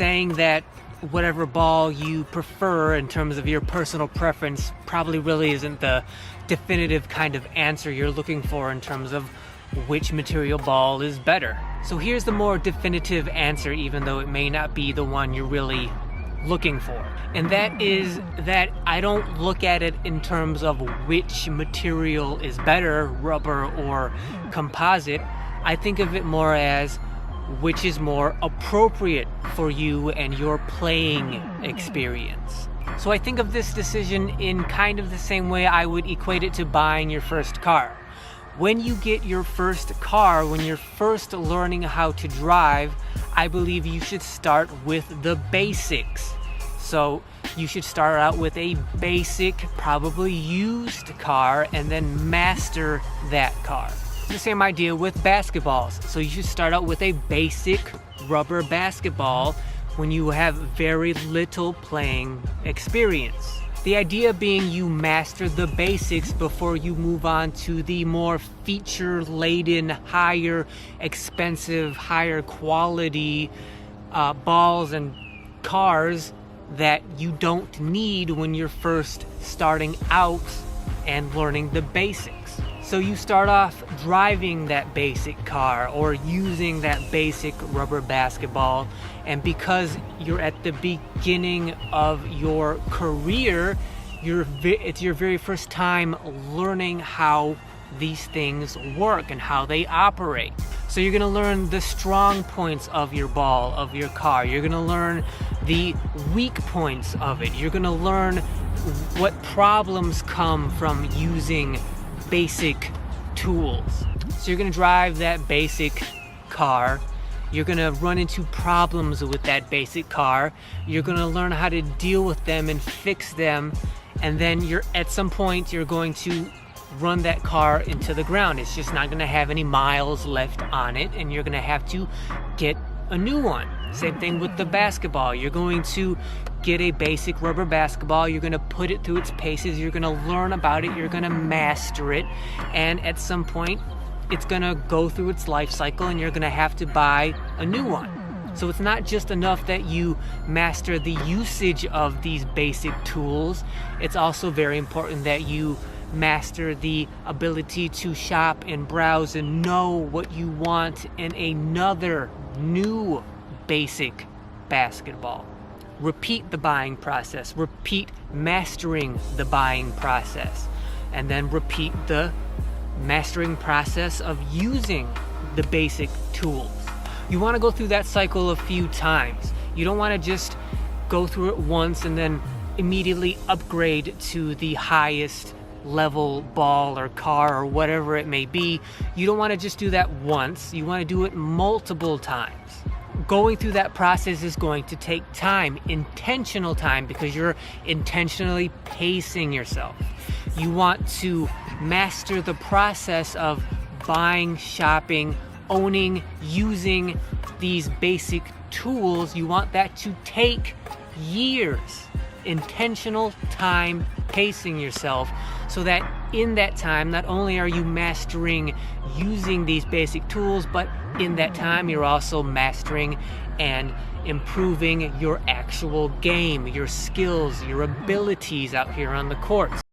saying that whatever ball you prefer in terms of your personal preference probably really isn't the definitive kind of answer you're looking for in terms of which material ball is better. So here's the more definitive answer, even though it may not be the one you're really looking for. And that is that I don't look at it in terms of which material is better, rubber or composite. I think of it more as which is more appropriate for you and your playing experience. So I think of this decision in kind of the same way I would equate it to buying your first car. When you get your first car, when you're first learning how to drive, I believe you should start with the basics. So you should start out with a basic, probably used car, and then master that car. The same idea with basketballs. So you should start out with a basic rubber basketball when you have very little playing experience. The idea being you master the basics before you move on to the more feature-laden, higher expensive, higher quality balls and cars that you don't need when you're first starting out and learning the basics. So you start off driving that basic car or using that basic rubber basketball, and because you're at the beginning of your career, it's your very first time learning how these things work and how they operate. So you're going to learn the strong points of your ball, of your car. You're going to learn the weak points of it. You're going to learn what problems come from using basic tools. So you're going to drive that basic car. You're going to run into problems with that basic car. You're going to learn how to deal with them and fix them. And then at some point you're going to run that car into the ground. It's just not going to have any miles left on it, and you're going to have to get a new one. Same thing with the basketball. You're going to get a basic rubber basketball. You're going to put it through its paces. You're going to learn about it. You're going to master it. And at some point, it's going to go through its life cycle, and you're going to have to buy a new one. So it's not just enough that you master the usage of these basic tools. It's also very important that you master the ability to shop and browse and know what you want in another new basic basketball. Repeat the buying process, repeat mastering the buying process, and then repeat the mastering process of using the basic tools. You want to go through that cycle a few times. You don't want to just go through it once and then immediately upgrade to the highest level ball or car or whatever it may be. You don't want to just do that once. You want to do it multiple times. Going through that process is going to take time, intentional time, because you're intentionally pacing yourself. You want to master the process of buying, shopping, owning, using these basic tools. You want that to take years. Intentional time pacing yourself, so that in that time not only are you mastering using these basic tools, but in that time you're also mastering and improving your actual game, your skills, your abilities out here on the court.